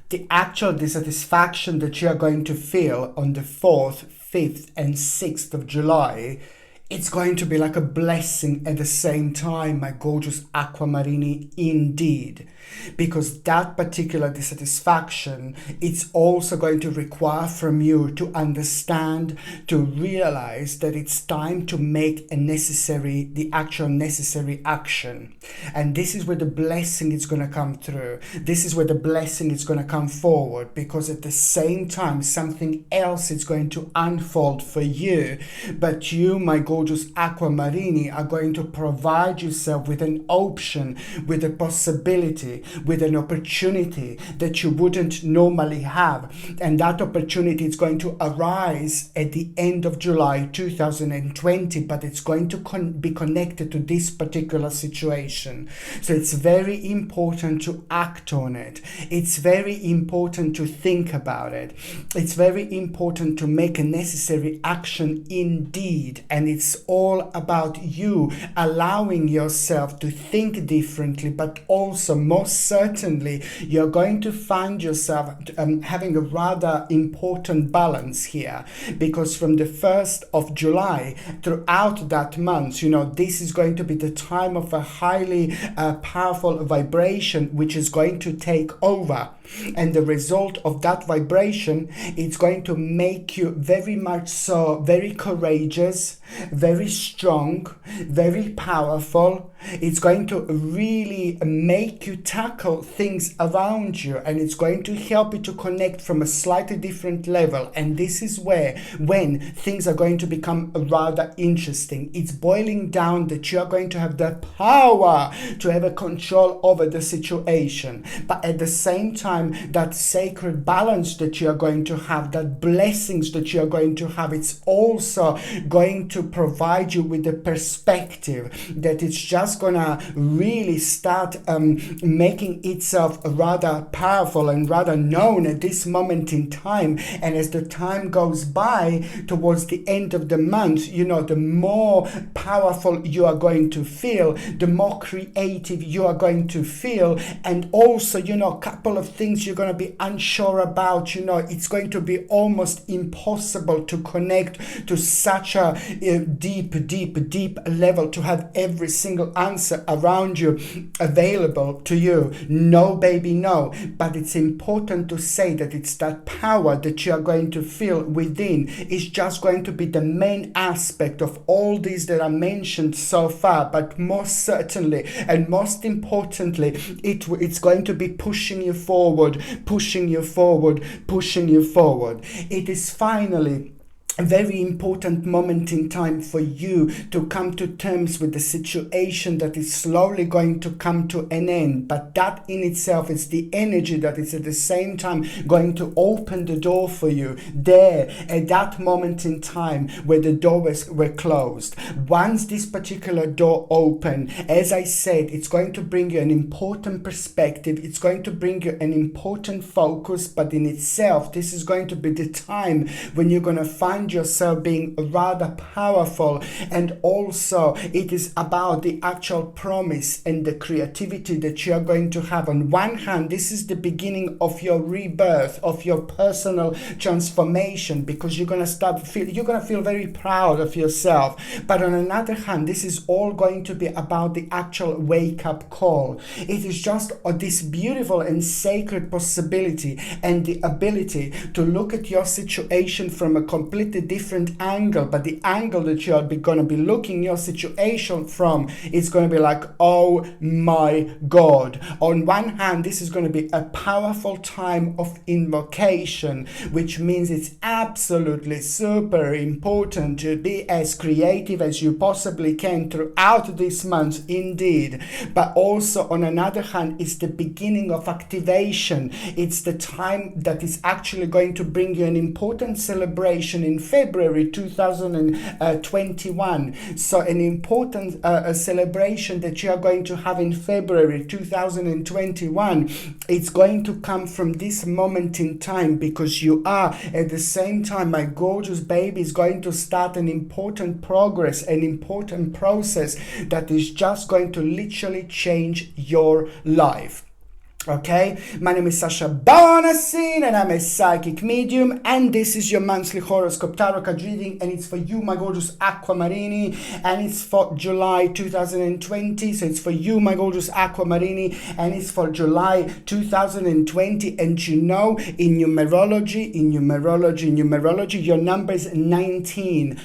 the actual dissatisfaction that you are going to feel on the 4th, 5th and 6th of July, it's going to be like a blessing at the same time, my gorgeous Aquamarini, indeed. Because that particular dissatisfaction, it's also going to require from you to understand, to realize that it's time to make the actual necessary action. And this is where the blessing is going to come through. This is where the blessing is going to come forward, because at the same time, something else is going to unfold for you. But you, my gorgeous Aquamarini, are going to provide yourself with an option, with a possibility, with an opportunity that you wouldn't normally have. And that opportunity is going to arise at the end of July 2020, but it's going to be connected to this particular situation. So it's very important to act on it. It's very important to think about it. It's very important to make a necessary action indeed. And it's all about you allowing yourself to think differently, but also most certainly you're going to find yourself having a rather important balance here, because from the 1st of July throughout that month, this is going to be the time of a highly powerful vibration which is going to take over. And the result of that vibration, it's going to make you very much so very courageous, very strong, very powerful. It's going to really make you tackle things around you, and it's going to help you to connect from a slightly different level. And this is when things are going to become rather interesting. It's boiling down that you are going to have the power to have a control over the situation, but at the same time, that sacred balance that you are going to have, that blessings that you are going to have, it's also going to provide you with the perspective that it's just gonna really start making itself rather powerful and rather known at this moment in time. And as the time goes by towards the end of the month, the more powerful you are going to feel, the more creative you are going to feel, and also a couple of things you're going to be unsure about. It's going to be almost impossible to connect to such a deep level, to have every single answer around you available to you. No, baby, no. But it's important to say that it's that power that you are going to feel within is just going to be the main aspect of all these that are mentioned so far. But most certainly and most importantly, it's going to be pushing you forward. It is finally a very important moment in time for you to come to terms with the situation that is slowly going to come to an end. But that in itself is the energy that is at the same time going to open the door for you there at that moment in time where the doors were closed. Once this particular door open, as I said, it's going to bring you an important perspective. It's going to bring you an important focus, but in itself, this is going to be the time when you're going to find yourself being rather powerful. And also it is about the actual promise and the creativity that you are going to have. On one hand, this is the beginning of your rebirth, of your personal transformation, because you're going to feel very proud of yourself. But on another hand, this is all going to be about the actual wake-up call. It is just this beautiful and sacred possibility and the ability to look at your situation from a completely different angle. But the angle that you are going to be looking your situation from is going to be like, oh my God. On one hand, this is going to be a powerful time of invocation, which means it's absolutely super important to be as creative as you possibly can throughout this month, indeed. But also on another hand, it's the beginning of activation. It's the time that is actually going to bring you an important celebration in February 2021. So an important celebration that you are going to have in February 2021, it's going to come from this moment in time, because you are at the same time, my gorgeous baby, is going to start an important progress, an important process that is just going to literally change your life. Okay, my name is Sasha Bonasin and I'm a psychic medium, and this is your monthly horoscope tarot card reading, and it's for you, my gorgeous Aquamarini, and it's for July 2020. So it's for you, my gorgeous Aquamarini, and it's for July 2020. And you know, in numerology, your number is 19.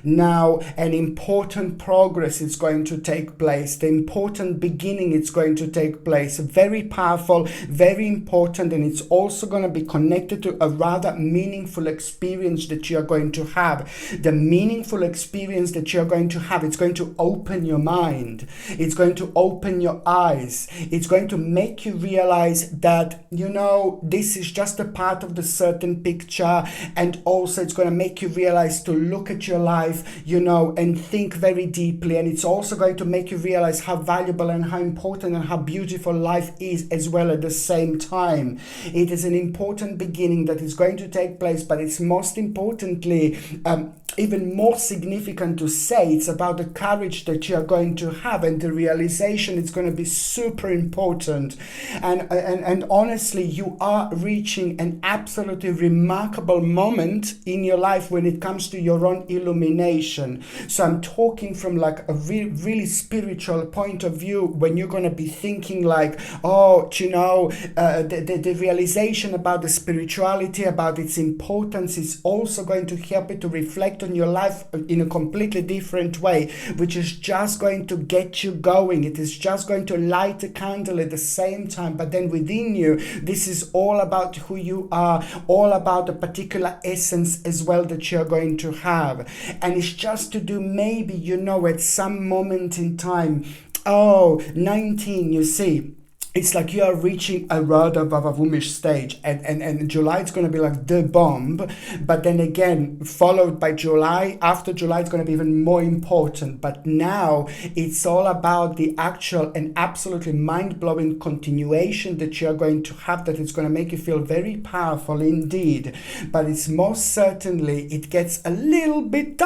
Now, an important progress is going to take place. The important beginning is going to take place. Very powerful, very important, and it's also going to be connected to a rather meaningful experience that you're going to have. The meaningful experience that you're going to have, it's going to open your mind. It's going to open your eyes. It's going to make you realize that, you know, this is just a part of the certain picture, and also it's going to make you realize to look at your life, you know, and think very deeply. And it's also going to make you realize how valuable and how important and how beautiful life is as well at the same time. It is an important beginning that is going to take place, but it's most importantly, even more significant to say, it's about the courage that you are going to have, and the realization it's going to be super important. And honestly, you are reaching an absolutely remarkable moment in your life when it comes to your own illumination. So I'm talking from like a really spiritual point of view, when you're going to be thinking like, oh, you know, the realization about the spirituality, about its importance, is also going to help you to reflect on your life in a completely different way, which is just going to get you going. It is just going to light a candle at the same time, but then within you, this is all about who you are, all about a particular essence as well that you're going to have. And it's just to do, maybe, you know, at some moment in time, 19, you see, it's like you are reaching a rather vavavumish stage, and July it's going to be like the bomb, but then again, followed by July, after July it's going to be even more important. But now it's all about the actual and absolutely mind-blowing continuation that you're going to have, that it's going to make you feel very powerful indeed. But it's most certainly, it gets a little bit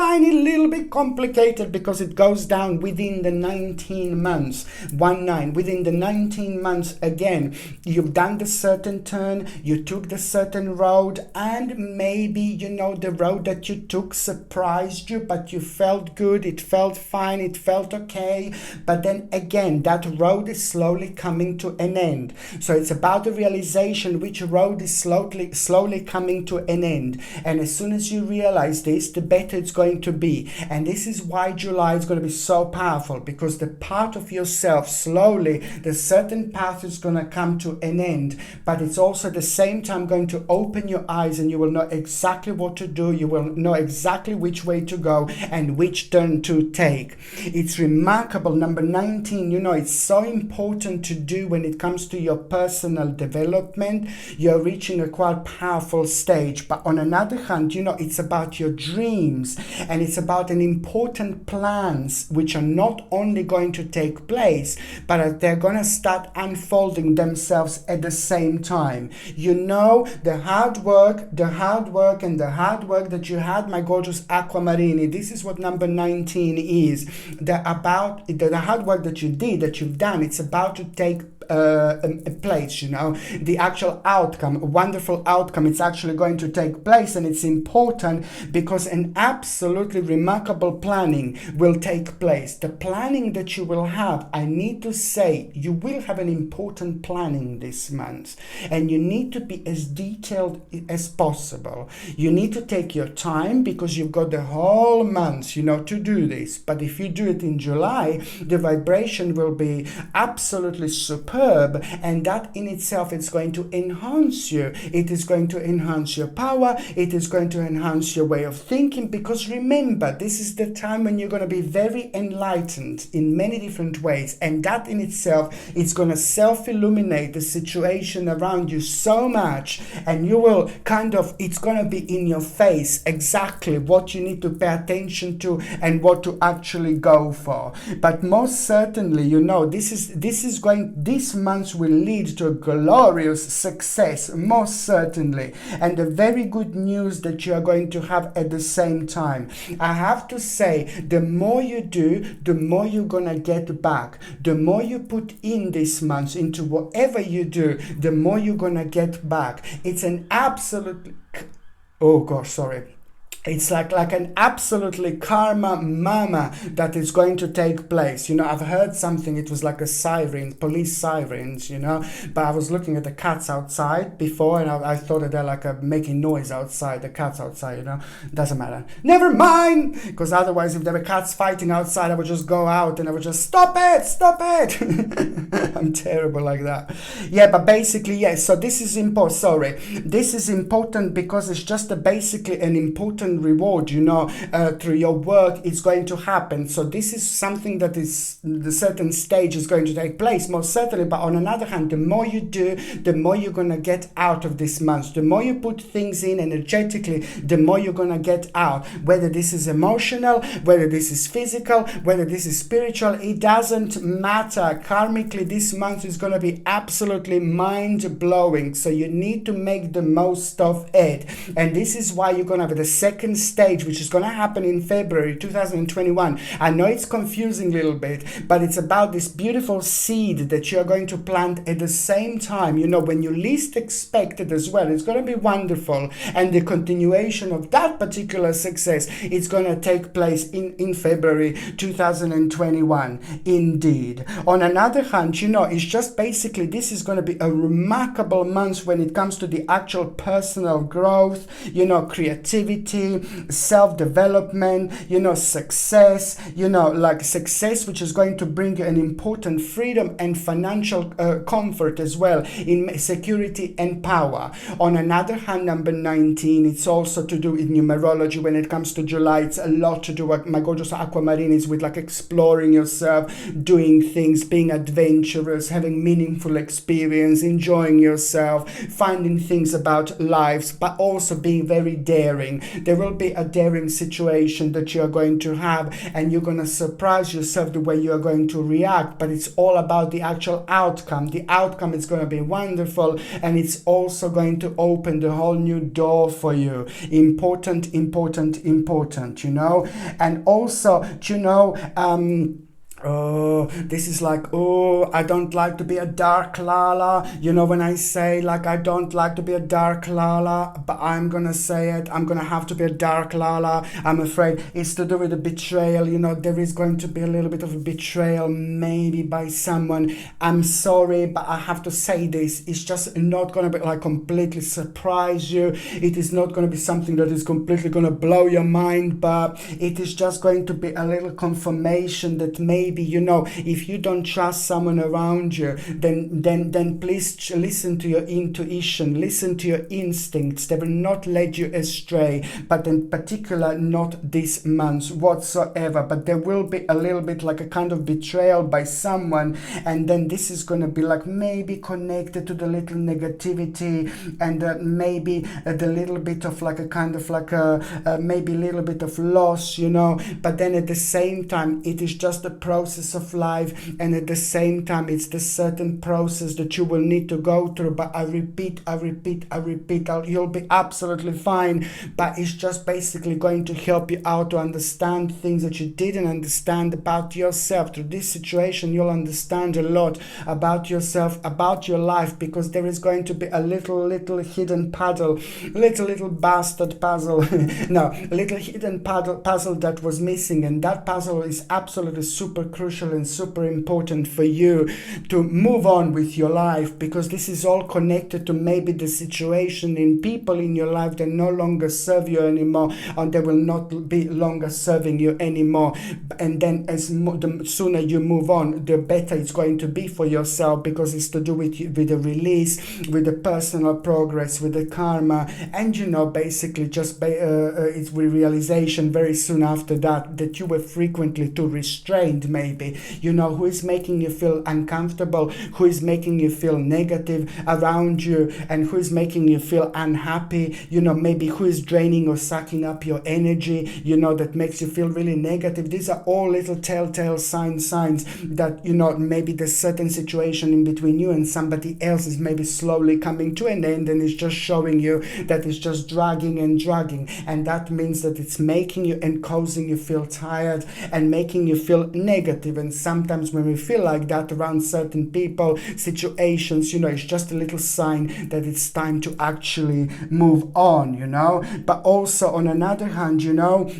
complicated, because it goes down within the 19 months, within the 19 months. Again, you've done the certain turn, you took the certain road, and maybe, you know, the road that you took surprised you, but you felt good, it felt fine, it felt okay. But then again, that road is slowly coming to an end. So it's about the realization which road is slowly coming to an end. And as soon as you realize this, the better it's going to be. And this is why July is going to be so powerful, because the part of yourself, slowly, the certain path is going to come to an end, but it's also at the same time going to open your eyes, and you will know exactly what to do. You will know exactly which way to go and which turn to take. It's remarkable. Number 19, you know, it's so important to do when it comes to your personal development. You're reaching a quite powerful stage, but on another hand, you know, it's about your dreams, and it's about an important plans which are not only going to take place, but they're going to start unfolding themselves at the same time. You know, the hard work that you had, my gorgeous Aquamarini, this is what number 19 is. The hard work that you did, that you've done, it's about to take a place, you know, the actual outcome, a wonderful outcome, it's actually going to take place. And it's important because an absolutely remarkable planning will take place. The planning that you will have, I need to say, you will have an important planning this month, and you need to be as detailed as possible. You need to take your time, because you've got the whole month, you know, to do this. But if you do it in July, the vibration will be absolutely superb, and that in itself is going to enhance you. It is going to enhance your power. It is going to enhance your way of thinking, because remember, this is the time when you're going to be very enlightened in many different ways, and that in itself is going to self-illuminate the situation around you so much, and you will it's going to be in your face exactly what you need to pay attention to and what to actually go for. But most certainly, you know, this this month will lead to a glorious success, most certainly. And the very good news that you are going to have at the same time. I have to say, the more you do, the more you're gonna get back. The more you put in this month into whatever you do, the more you're gonna get back. It's an absolute, oh gosh, sorry. It's like an absolutely karma mama that is going to take place. You know, I've heard something, it was like a siren, police sirens, you know, but I was looking at the cats outside before, and I thought that they're like making noise outside, the cats outside, you know, doesn't matter. Never mind, because otherwise if there were cats fighting outside, I would just go out and I would just, stop it. I'm terrible like that. Yeah, but basically, yes, so this is important, this is important because it's just basically an important reward, you know, through your work. It's going to happen. So this is something that is the certain stage is going to take place, most certainly. But on another hand, the more you do, the more you're going to get out of this month. The more you put things in energetically, the more you're going to get out. Whether this is emotional, whether this is physical, whether this is spiritual, it doesn't matter. Karmically, this month is going to be absolutely mind-blowing. So you need to make the most of it. And this is why you're going to have the second stage, which is going to happen in February 2021. I know it's confusing a little bit, but it's about this beautiful seed that you're going to plant at the same time, you know, when you least expect it as well. It's going to be wonderful. And the continuation of that particular success, it's going to take place in February 2021. Indeed. On another hand, you know, it's just basically this is going to be a remarkable month when it comes to the actual personal growth, you know, creativity, self-development, you know, success, you know, like success which is going to bring you an important freedom and financial comfort as well, in security and power. On another hand, number 19, it's also to do with numerology. When it comes to July, it's a lot to do with my gorgeous aquamarine is with like exploring yourself, doing things, being adventurous, having meaningful experience, enjoying yourself, finding things about lives, but also being very daring. There will be a daring situation that you are going to have, and you're going to surprise yourself the way you are going to react, but it's all about the actual outcome. The outcome is going to be wonderful, and it's also going to open the whole new door for you. Important, you know. And also, you know, oh, this is like, oh, I don't like to be a dark Lala. You know, when I say like I don't like to be a dark Lala, but I'm gonna say it, I'm gonna have to be a dark Lala. I'm afraid it's to do with the betrayal. You know, there is going to be a little bit of a betrayal, maybe by someone. I'm sorry, but I have to say this. It's just not gonna be like completely surprise you. It is not gonna be something that is completely gonna blow your mind, but it is just going to be a little confirmation that maybe, you know, if you don't trust someone around you, then please listen to your intuition, listen to your instincts. They will not lead you astray, but in particular not this month whatsoever. But there will be a little bit like a kind of betrayal by someone, and then this is going to be like maybe connected to the little negativity, and maybe the little bit of like a kind of like a maybe a little bit of loss, you know. But then at the same time, it is just a process of life, and at the same time it's the certain process that you will need to go through. But I repeat, you'll be absolutely fine. But it's just basically going to help you out to understand things that you didn't understand about yourself. Through this situation, you'll understand a lot about yourself, about your life, because there is going to be a little hidden puzzle, little bastard puzzle no, little hidden puzzle that was missing, and that puzzle is absolutely super crucial and super important for you to move on with your life, because this is all connected to maybe the situation in people in your life that no longer serve you anymore, and they will not be longer serving you anymore. And then the sooner you move on, the better it's going to be for yourself, because it's to do with the release, with the personal progress, with the karma, and you know, basically just it's with realization very soon after that you were frequently too restrained, maybe, you know, who is making you feel uncomfortable, who is making you feel negative around you, and who is making you feel unhappy, you know, maybe who is draining or sucking up your energy, you know, that makes you feel really negative. These are all little telltale signs that, you know, maybe there's certain situation in between you and somebody else is maybe slowly coming to an end, and it's just showing you that it's just dragging and dragging, and that means that it's making you and causing you feel tired and making you feel negative. And sometimes when we feel like that around certain people, situations, you know, it's just a little sign that it's time to actually move on, you know. But also on another hand, you know,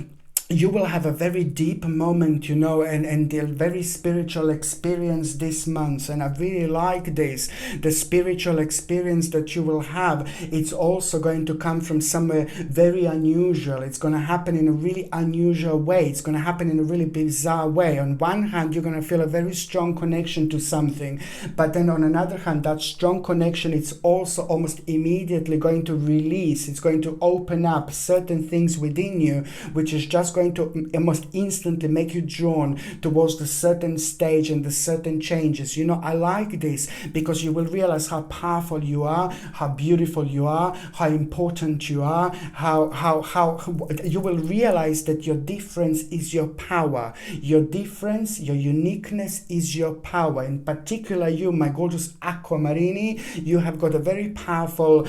you will have a very deep moment, you know, and a very spiritual experience this month. And I really like this. The spiritual experience that you will have, it's also going to come from somewhere very unusual. It's going to happen in a really unusual way. It's going to happen in a really bizarre way. On one hand, you're going to feel a very strong connection to something. But then on another hand, that strong connection, it's also almost immediately going to release. It's going to open up certain things within you, which is just going to almost instantly make you drawn towards the certain stage and the certain changes. You know, I like this because you will realize how powerful you are, how beautiful you are, how important you are, how you will realize that your difference is your power. Your difference, your uniqueness is your power. In particular, you, my gorgeous Aquamarini, you have got a very powerful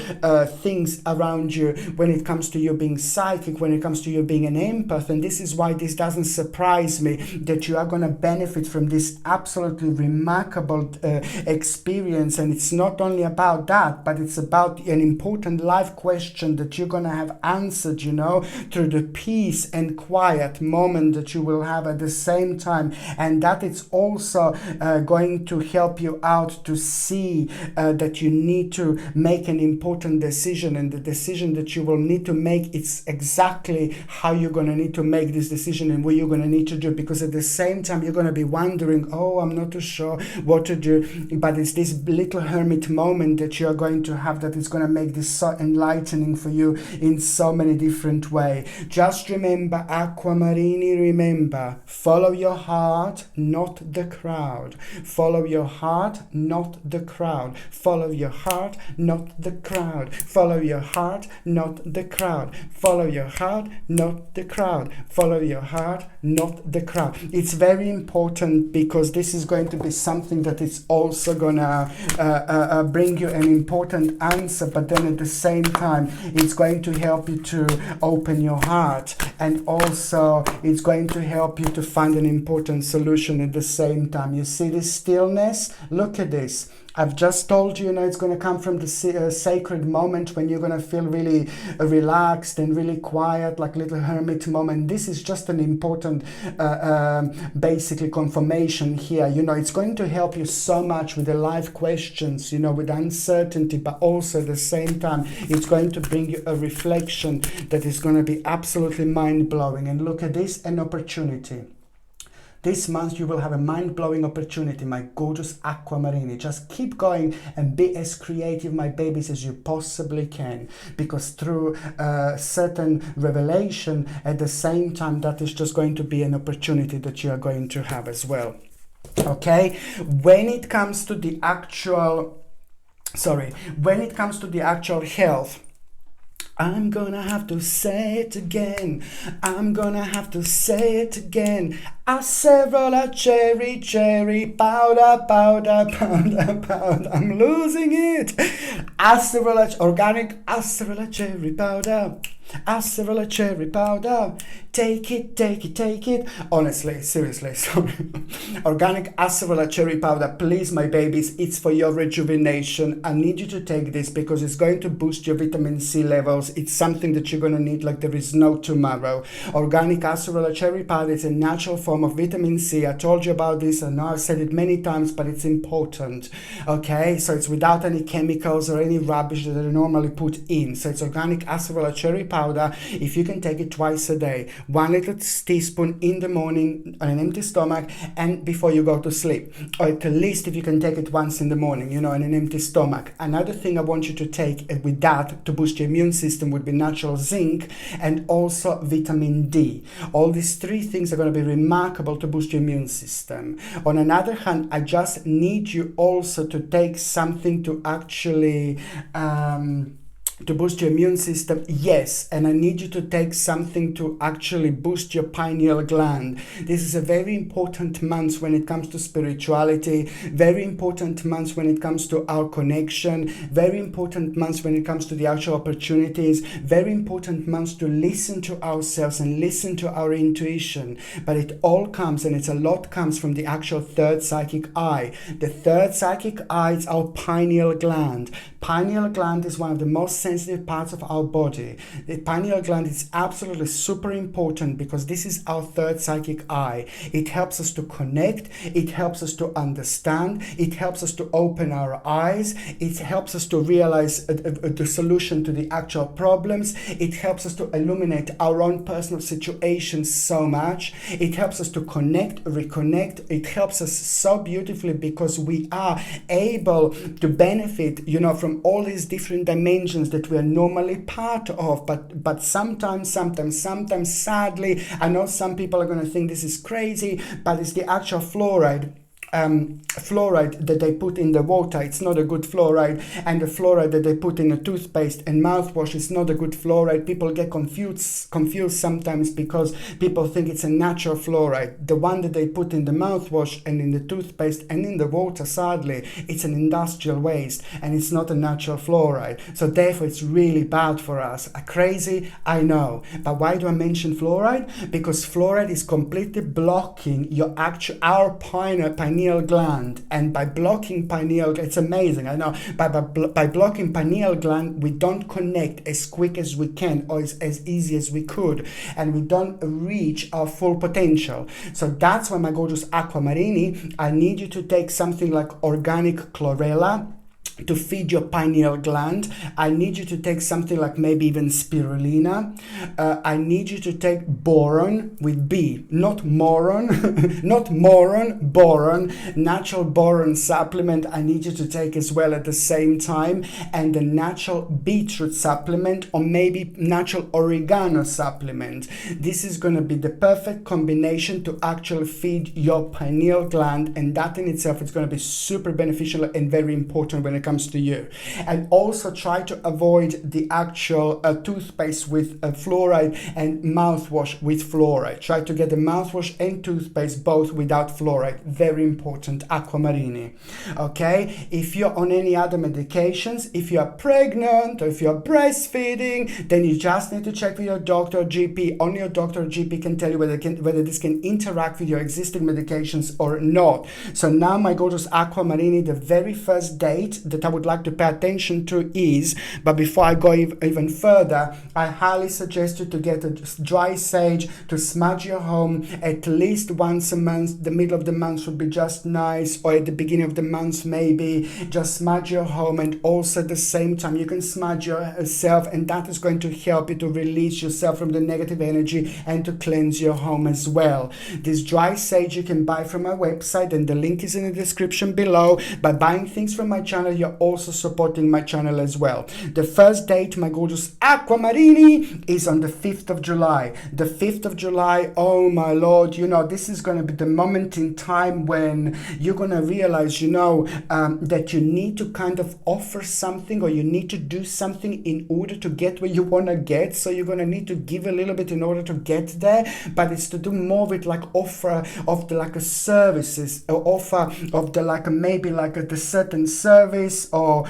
things around you when it comes to you being psychic, when it comes to you being an empath. And this is why this doesn't surprise me that you are going to benefit from this absolutely remarkable experience. And it's not only about that, but it's about an important life question that you're going to have answered, you know, through the peace and quiet moment that you will have at the same time. And that it's also going to help you out to see that you need to make an important decision, and the decision that you will need to make, it's exactly how you're going to need to make this decision and what you're going to need to do. Because at the same time you're going to be wondering, oh, I'm not too sure what to do, but it's this little hermit moment that you're going to have that is going to make this so enlightening for you in so many different ways. Just remember, Aquamarini, remember, follow your heart, not the crowd. Follow your heart, not the crowd. Follow your heart, not the crowd. Follow your heart, not the crowd. Follow your heart, not the crowd. Follow your heart, not the crowd. It's very important because this is going to be something that is also gonna bring you an important answer, but then at the same time it's going to help you to open your heart, and also it's going to help you to find an important solution at the same time. You see this stillness? Look at this. I've just told you, you know, it's going to come from the sacred moment when you're going to feel really relaxed and really quiet, like little hermit moment. This is just an important, basically confirmation here. You know, it's going to help you so much with the life questions, you know, with uncertainty, but also at the same time, it's going to bring you a reflection that is going to be absolutely mind-blowing. And look at this, an opportunity. This month you will have a mind-blowing opportunity, my gorgeous Aquamarini. Just keep going and be as creative, my babies, as you possibly can. Because through certain revelation, at the same time, that is just going to be an opportunity that you are going to have as well. Okay? When it comes to the actual health, I'm gonna have to say it again. I'm gonna have to say it again. Acerola cherry powder. I'm losing it. Organic acerola cherry powder. Acerola cherry powder. Take it. Honestly, seriously, sorry. Organic acerola cherry powder, please, my babies, it's for your rejuvenation. I need you to take this because it's going to boost your vitamin C levels. It's something that you're going to need like there is no tomorrow. Organic acerola cherry powder is a natural form of vitamin C. I told you about this. I know I've said it many times, but it's important. Okay, so it's without any chemicals or any rubbish that they normally put in. So it's organic acerola cherry powder. powder. If you can take it twice a day, 1 little teaspoon in the morning on an empty stomach and before you go to sleep, or at least if you can take it once in the morning, you know, on an empty stomach. Another thing I want you to take with that to boost your immune system would be natural zinc and also vitamin D. All these three things are going to be remarkable to boost your immune system. On another hand, I just need you also to take something to actually to boost your immune system, yes, and I need you to take something to actually boost your pineal gland. This is a very important month when it comes to spirituality, very important month when it comes to our connection, very important month when it comes to the actual opportunities, very important month to listen to ourselves and listen to our intuition. But it all comes, and it's a lot comes from the actual third psychic eye. The third psychic eye is our pineal gland. Pineal gland is one of the most sensitive parts of our body. The pineal gland is absolutely super important because this is our third psychic eye. It helps us to connect, it helps us to understand, it helps us to open our eyes, it helps us to realize the solution to the actual problems, it helps us to illuminate our own personal situations so much, it helps us to connect, reconnect, it helps us so beautifully because we are able to benefit, you know, from all these different dimensions that we are normally part of, but sometimes sadly, I know some people are going to think this is crazy, but it's the actual fluoride that they put in the water. It's not a good fluoride, and the fluoride that they put in the toothpaste and mouthwash is not a good fluoride. People get confused sometimes because people think it's a natural fluoride. The one that they put in the mouthwash and in the toothpaste and in the water, sadly, it's an industrial waste and it's not a natural fluoride. So therefore it's really bad for us. Crazy, I know. But why do I mention fluoride? Because fluoride is completely blocking our pineal gland, and by blocking pineal, it's amazing, I know, by blocking pineal gland, we don't connect as quick as we can or as easy as we could, and we don't reach our full potential. So that's why, my gorgeous aquamarini, I need you to take something like organic chlorella to feed your pineal gland. I need you to take something like maybe even spirulina. I need you to take boron with B, not moron, boron, natural boron supplement. I need you to take as well at the same time, and the natural beetroot supplement, or maybe natural oregano supplement. This is going to be the perfect combination to actually feed your pineal gland, and that in itself is going to be super beneficial and very important when it comes to you. And also try to avoid the actual toothpaste with fluoride and mouthwash with fluoride. Try to get the mouthwash and toothpaste both without fluoride. Very important, aquamarini. Okay, if you're on any other medications, if you're pregnant or if you're breastfeeding, then you just need to check with your doctor or GP. Only your doctor or GP can tell you whether this can interact with your existing medications or not. So now, my gorgeous aquamarini, the very first date that I would like to pay attention to is, but before I go even further, I highly suggest you to get a dry sage to smudge your home at least once a month. The middle of the month would be just nice, or at the beginning of the month maybe, just smudge your home, and also at the same time you can smudge yourself, and that is going to help you to release yourself from the negative energy and to cleanse your home as well. This dry sage you can buy from my website, and the link is in the description below. By buying things from my channel, you're also supporting my channel as well. The first date, my gorgeous aquamarini, is on the 5th of July. The 5th of July, oh my lord, you know, this is going to be the moment in time when you're going to realize, you know, that you need to kind of offer something, or you need to do something in order to get where you want to get. So you're going to need to give a little bit in order to get there, but it's to do more with like offer of the like a services, or offer of the like a, maybe like the certain service, or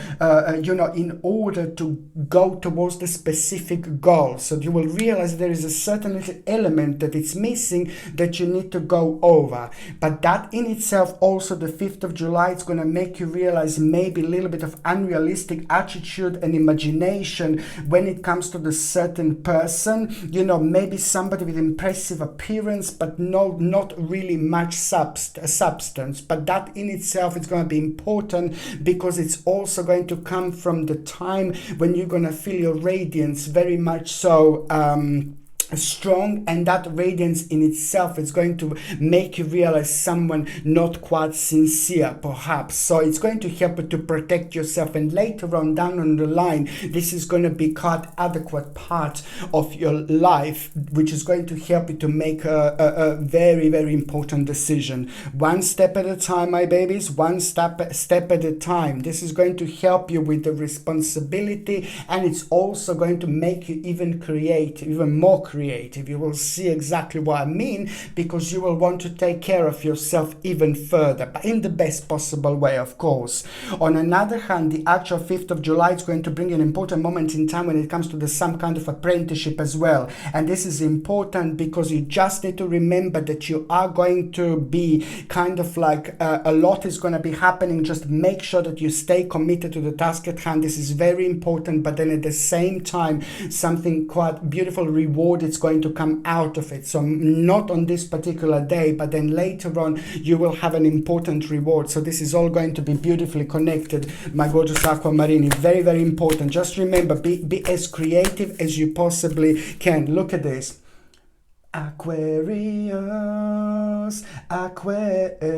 you know, in order to go towards the specific goal. So you will realize there is a certain little element that it's missing that you need to go over. But that in itself, also the 5th of July, it's going to make you realize maybe a little bit of unrealistic attitude and imagination when it comes to the certain person. You know, maybe somebody with impressive appearance, but not really much substance. But that in itself is going to be important because it's also going to come from the time when you're going to feel your radiance very much so strong, and that radiance in itself is going to make you realize someone not quite sincere perhaps. So it's going to help you to protect yourself, and later on down on the line this is going to be quite adequate part of your life, which is going to help you to make a very, very important decision. One step at a time, my babies, one step at a time. This is going to help you with the responsibility, and it's also going to make you even creative, even more creative. You will see exactly what I mean, because you will want to take care of yourself even further, but in the best possible way, of course. On another hand, the actual 5th of July is going to bring an important moment in time when it comes to some kind of apprenticeship as well. And this is important because you just need to remember that you are going to be kind of like a lot is going to be happening. Just make sure that you stay committed to the task at hand. This is very important, but then at the same time, something quite beautiful reward it's going to come out of it. So not on this particular day, but then later on you will have an important reward. So this is all going to be beautifully connected, my gorgeous aquamarine. Very, very important. Just remember, be as creative as you possibly can. Look at this. Aquarius, Aquarius.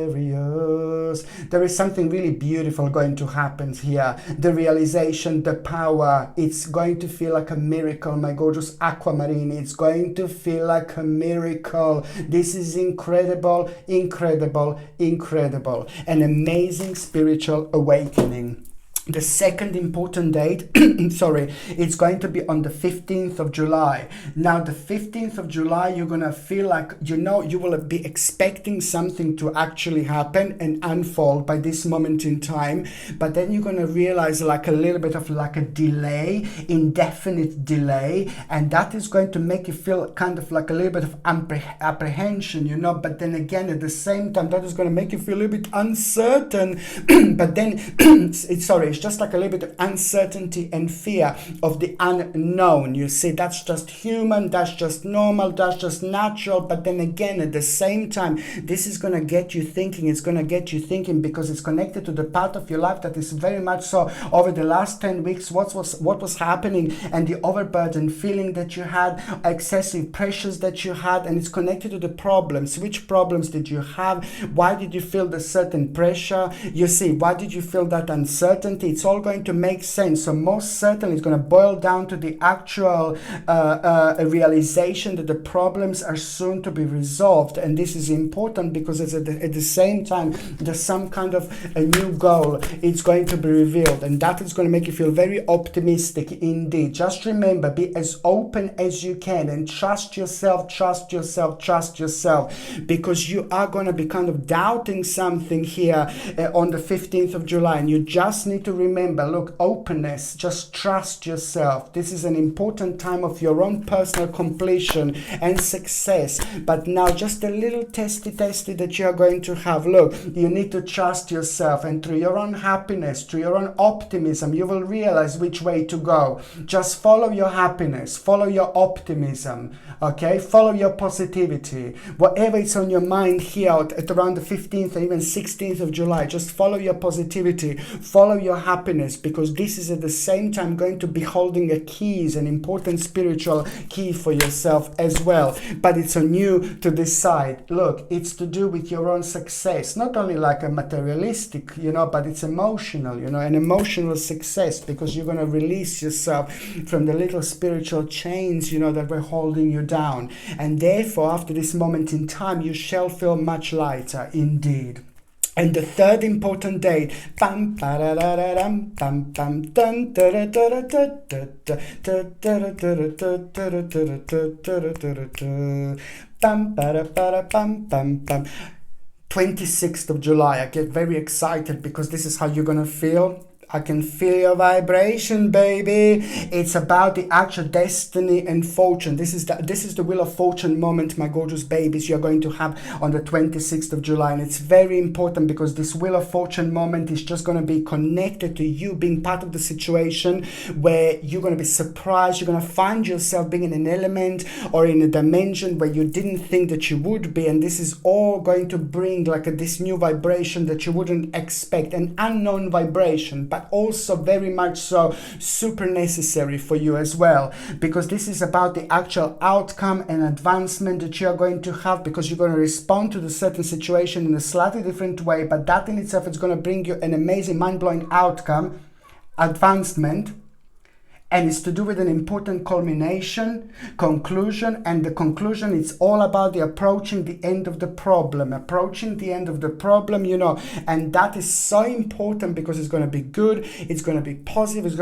There is something really beautiful going to happen here. The realization, the power, it's going to feel like a miracle, my gorgeous aquamarine. It's going to feel like a miracle. This is incredible, incredible, incredible. An amazing spiritual awakening. The second important date, sorry, it's going to be on the 15th of July. Now, the 15th of July, you're going to feel like, you will be expecting something to actually happen and unfold by this moment in time. But then you're going to realize like a little bit of like a delay, indefinite delay. And that is going to make you feel kind of like a little bit of apprehension, But then again, at the same time, that is going to make you feel a little bit uncertain. But then, it's just like a little bit of uncertainty and fear of the unknown. You see, that's just human, that's just normal, that's just natural. But then again, at the same time, this is going to get you thinking. It's going to get you thinking because it's connected to the part of your life that is very much so over the last 10 weeks, what was happening, and the overburden feeling that you had, excessive pressures that you had, and it's connected to the problems. Which problems did you have? Why did you feel the certain pressure? You see, why did you feel that uncertainty? It's all going to make sense. So most certainly it's going to boil down to the actual realization that the problems are soon to be resolved. And this is important because it's at the same time there's some kind of a new goal. It's going to be revealed, and that is going to make you feel very optimistic indeed. Just remember, be as open as you can and trust yourself, because you are going to be kind of doubting something here on the 15th of July, and you just need to remember, look, openness, just trust yourself. This is an important time of your own personal completion and success. But now just a little testy that you are going to have. Look, you need to trust yourself, and through your own happiness, through your own optimism, you will realize which way to go. Just follow your happiness, follow your optimism, okay? Follow your positivity. Whatever is on your mind here at around the 15th or even 16th of July, just follow your positivity, follow your happiness, because this is at the same time going to be holding a keys, an important spiritual key for yourself as well. But it's on you to decide. Look, it's to do with your own success, not only like a materialistic, but it's emotional, an emotional success, because you're going to release yourself from the little spiritual chains, that were holding you down. And therefore, after this moment in time, you shall feel much lighter indeed. And the third important date, pam parararam pam pam dun 26th of July. I get very excited because this is how you're gonna feel. I can feel your vibration, baby. It's about the actual destiny and fortune. This is the Wheel of Fortune moment, my gorgeous babies, you're going to have on the 26th of July. And it's very important because this Wheel of Fortune moment is just going to be connected to you being part of the situation where you're going to be surprised. You're going to find yourself being in an element or in a dimension where you didn't think that you would be. And this is all going to bring like this new vibration that you wouldn't expect, an unknown vibration. But but also very much so super necessary for you as well, because this is about the actual outcome and advancement that you are going to have, because you're going to respond to the certain situation in a slightly different way, but that in itself is going to bring you an amazing, mind-blowing outcome, advancement, and it's to do with an important culmination, conclusion, and the conclusion, it's all about the approaching the end of the problem, you know, and that is so important because it's going to be good, it's going to be positive, it's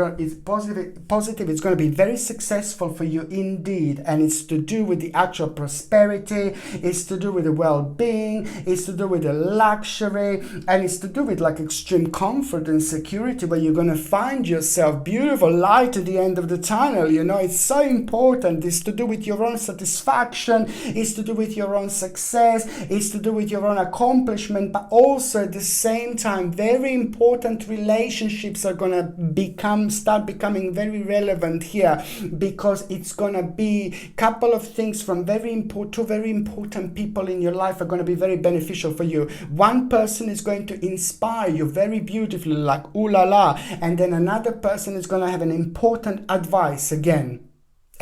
positive, it's going to be very successful for you indeed, and it's to do with the actual prosperity, it's to do with the well-being, it's to do with the luxury, and it's to do with like extreme comfort and security, where you're going to find yourself beautiful light at the end of the tunnel, you know. It's so important. It's to do with your own satisfaction, it's to do with your own success, it's to do with your own accomplishment, but also at the same time, very important relationships are going to start becoming very relevant here, because it's going to be a couple of things from two very important people in your life are going to be very beneficial for you. One person is going to inspire you very beautifully, like ooh la la, and then another person is going to have an important advice again.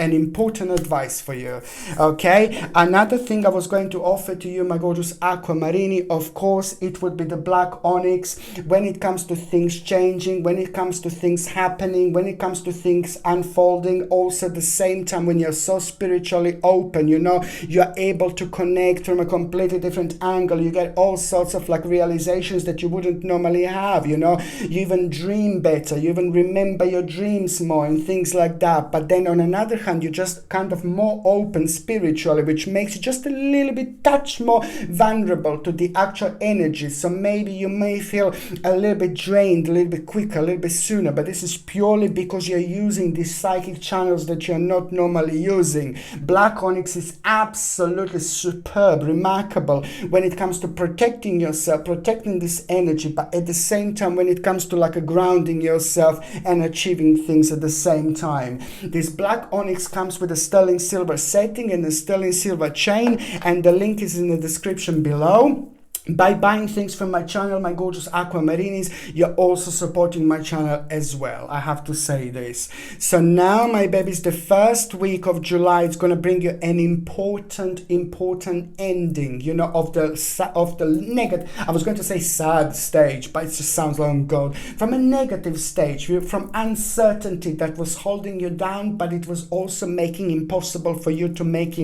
An important advice for you. Okay, another thing I was going to offer to you, my gorgeous aquamarini, of course it would be the black onyx. When it comes to things changing, when it comes to things happening, when it comes to things unfolding, also at the same time, when you're so spiritually open, you know, you're able to connect from a completely different angle. You get all sorts of like realizations that you wouldn't normally have, you know. You even dream better, you even remember your dreams more and things like that. But then on another hand, you're just kind of more open spiritually, which makes you just a little bit touch more vulnerable to the actual energy. So maybe you may feel a little bit drained a little bit quicker, a little bit sooner, but this is purely because you're using these psychic channels that you're not normally using. Black onyx is absolutely superb, remarkable when it comes to protecting yourself, protecting this energy, but at the same time when it comes to like a grounding yourself and achieving things at the same time. This black onyx comes with a sterling silver setting and a sterling silver chain, and the link is in the description below. By buying things from my channel, my gorgeous aquamarinis, you're also supporting my channel as well. I have to say this. So now, my babies, the first week of July is going to bring you an important ending, you know, of the negative, I was going to say sad stage, but it just sounds long gone. From a negative stage, from uncertainty that was holding you down, but it was also making impossible for you to make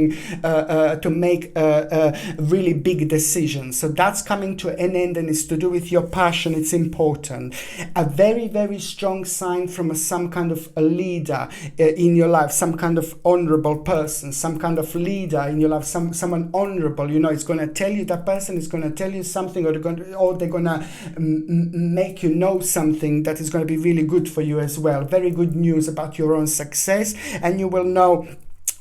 really big decisions. So that's coming to an end, and it's to do with your passion. It's important. A very strong sign from some kind of a leader in your life, some kind of honorable person, some kind of leader in your life, someone honorable, you know. It's going to tell you, that person is going to tell you something, or they're going to make you know something that is going to be really good for you as well. Very good news about your own success, and you will know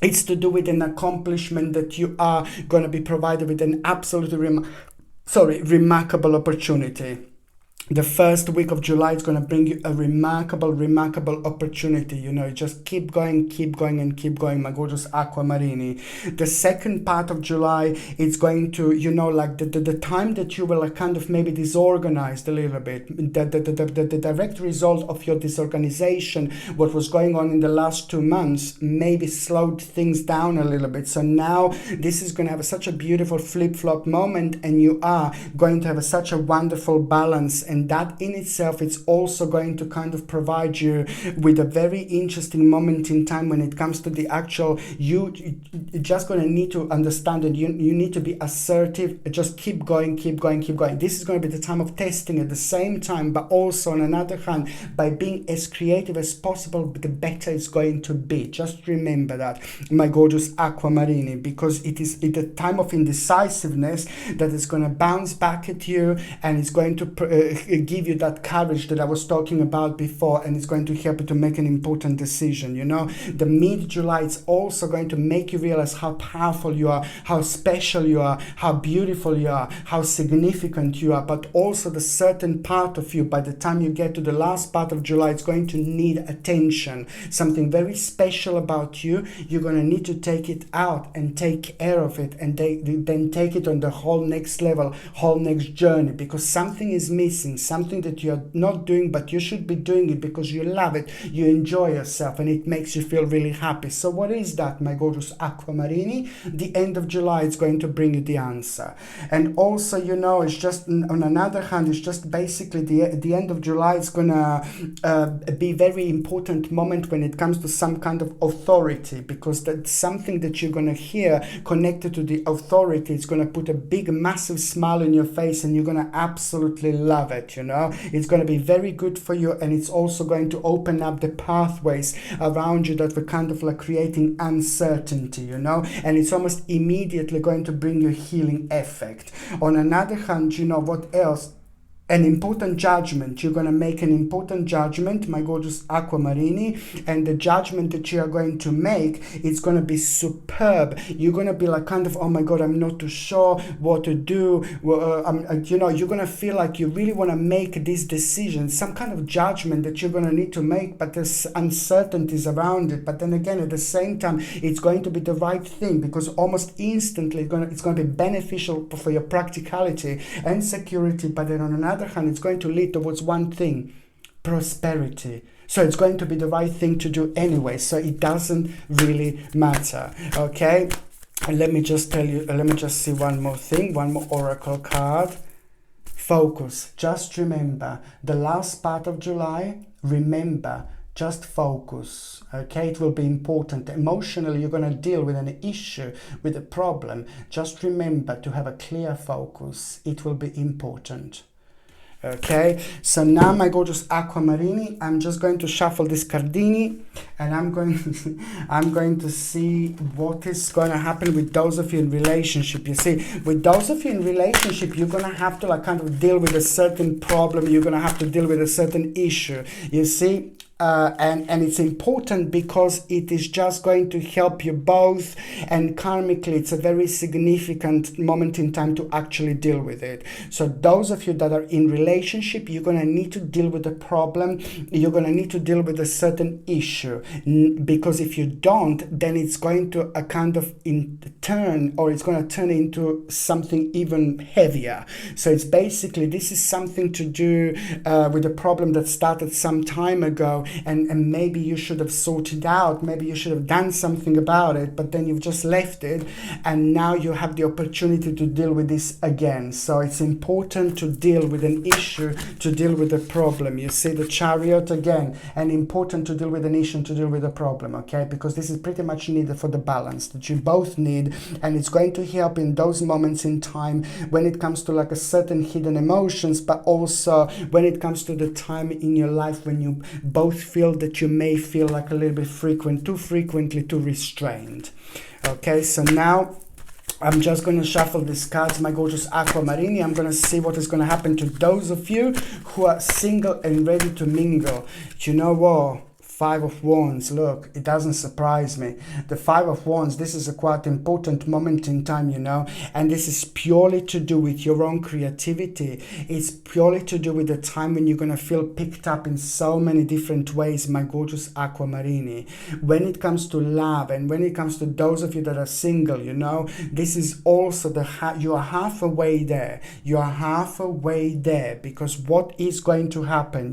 it's to do with an accomplishment that you are going to be provided with an absolutely remarkable opportunity. The first week of July is going to bring you a remarkable opportunity. You know, just keep going, my gorgeous aquamarini. The second part of July, it's going to, you know, like the time that you will kind of maybe disorganized a little bit. The direct result of your disorganization, what was going on in the last 2 months, maybe slowed things down a little bit. So now this is going to have such a beautiful flip-flop moment, and you are going to have such a wonderful balance. And that in itself, it's also going to kind of provide you with a very interesting moment in time when it comes to the actual, you're just going to need to understand that you need to be assertive. Just keep going. This is going to be the time of testing at the same time, but also on another hand, by being as creative as possible, the better it's going to be. Just remember that, my gorgeous aquamarini, because it is at the time of indecisiveness that is going to bounce back at you, and it's going to give you that courage that I was talking about before, and it's going to help you to make an important decision. You know, the mid-July, it's also going to make you realize how powerful you are, how special you are, how beautiful you are, how significant you are, but also the certain part of you, by the time you get to the last part of July, it's going to need attention. Something very special about you, you're going to need to take it out and take care of it, and then take it on the whole next level, whole next journey, because something is missing. amazing, something that you're not doing, but you should be doing it because you love it, you enjoy yourself, and it makes you feel really happy. So what is that, my gorgeous Aquamarini? The end of July is going to bring you the answer. And also, you know, it's just, on another hand, it's just basically the end of July is gonna be very important moment when it comes to some kind of authority, because that's something that you're gonna hear connected to the authority. It's gonna put a big massive smile on your face, and you're gonna absolutely love it. You know, it's gonna be very good for you, and it's also going to open up the pathways around you that were kind of like creating uncertainty, you know, and it's almost immediately going to bring you healing effect. On another hand, you know what else? An important judgment. You're going to make an important judgment, my gorgeous Aquamarini, and the judgment that you are going to make, it's going to be superb. You're going to be like kind of, oh my God, I'm not too sure what to do. You know, you're going to feel like you really want to make this decision, some kind of judgment that you're going to need to make, but there's uncertainties around it. But then again, at the same time, it's going to be the right thing, because almost instantly it's going to be beneficial for your practicality and security. But then on another hand, it's going to lead towards one thing: prosperity. So it's going to be the right thing to do anyway, so it doesn't really matter. Okay, and let me just tell you, let me just see one more thing, one more oracle card. Focus. Just remember the last part of July. Remember, just focus. Okay, it will be important. Emotionally, you're going to deal with an issue, with a problem. Just remember to have a clear focus. It will be important. Okay, so now, my gorgeous Aquamarini, I'm just going to shuffle this cardini, and I'm going to see what is going to happen with those of you in relationship. You see, with those of you in relationship, you're going to have to like kind of deal with a certain problem. You're going to have to deal with a certain issue. You see, and it's important because it is just going to help you both, and karmically it's a very significant moment in time to actually deal with it. So those of you that are in relationship, you're going to need to deal with the problem. You're going to need to deal with a certain issue, because if you don't, then it's going to a kind of it's going to turn into something even heavier. So it's basically, this is something to do with a problem that started some time ago, and maybe you should have sorted out, maybe you should have done something about it, but then you've just left it, and now you have the opportunity to deal with this again. So it's important to deal with an issue, to deal with a problem. You see the Chariot again, and important to deal with an issue, to deal with a problem, okay? Because this is pretty much needed for the balance that you both need, and it's going to help in those moments in time when it comes to like a certain hidden emotions, but also when it comes to the time in your life when you both feel that you may feel like a little bit too frequently too restrained. Okay, so now I'm just going to shuffle these cards, my gorgeous Aquamarini. I'm going to see what is going to happen to those of you who are single and ready to mingle. You know what? Five of Wands, look, it doesn't surprise me. The Five of Wands, this is a quite important moment in time, you know, and this is purely to do with your own creativity. It's purely to do with the time when you're going to feel picked up in so many different ways, my gorgeous Aquamarini. When it comes to love, and when it comes to those of you that are single, you know, this is also you are halfway there. You are halfway there, because what is going to happen?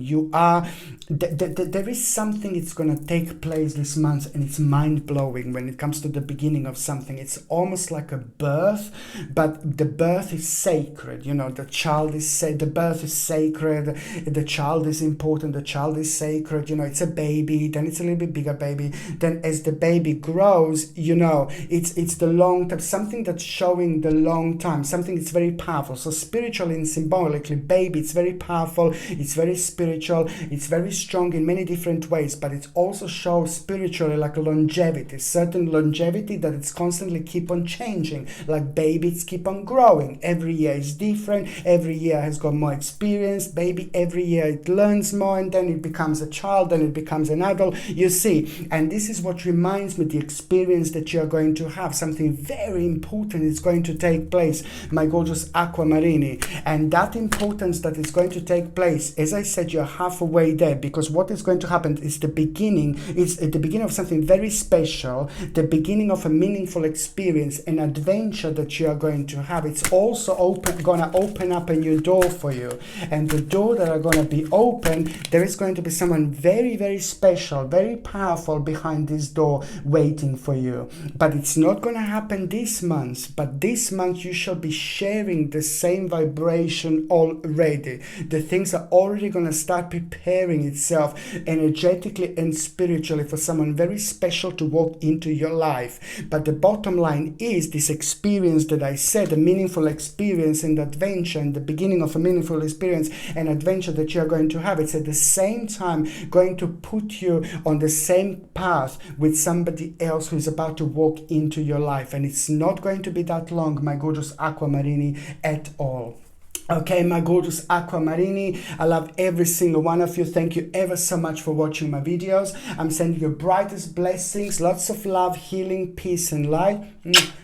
There is something it's going to take place this month, and it's mind-blowing when it comes to the beginning of something. It's almost like a birth, but the birth is sacred. You know, the birth is sacred, the child is important, the child is sacred. You know, it's a baby, then it's a little bit bigger baby, then as the baby grows, you know, it's the long term, something that's showing the long time, something that's very powerful. So spiritually and symbolically, baby, it's very powerful, it's very spiritual, it's very strong in many different ways, but it also shows spiritually like a longevity, certain longevity that it's constantly keep on changing. Like babies keep on growing. Every year is different. Every year has got more experience. Baby, every year it learns more, and then it becomes a child, then it becomes an adult. You see, and this is what reminds me, the experience that you're going to have. Something very important is going to take place, my gorgeous Aquamarini, and that importance that is going to take place, as I said, you're halfway there, because what is going to happen is the beginning. It's at the beginning of something very special, the beginning of a meaningful experience, an adventure that you are going to have. It's also gonna open up a new door for you. And the door that are gonna be open, there is going to be someone very, very special, very powerful behind this door waiting for you. But it's not gonna happen this month, but this month you shall be sharing the same vibration already. The things are already gonna start preparing itself energetically and spiritually for someone very special to walk into your life. But the bottom line is this experience that I said, a meaningful experience and adventure, and the beginning of a meaningful experience and adventure that you are going to have. It's at the same time going to put you on the same path with somebody else who is about to walk into your life. And it's not going to be that long, my gorgeous Aquamarini, at all. Okay, my gorgeous Aquamarini, I love every single one of you. Thank you ever so much for watching my videos. I'm sending you brightest blessings, lots of love, healing, peace, and light.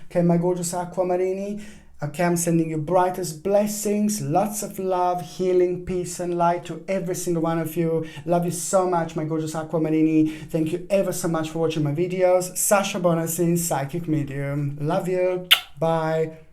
Okay, my gorgeous Aquamarini. Okay, I'm sending you brightest blessings, lots of love, healing, peace, and light to every single one of you. Love you so much, my gorgeous Aquamarini. Thank you ever so much for watching my videos. Sasha Bonasin, Psychic Medium. Love you. Bye.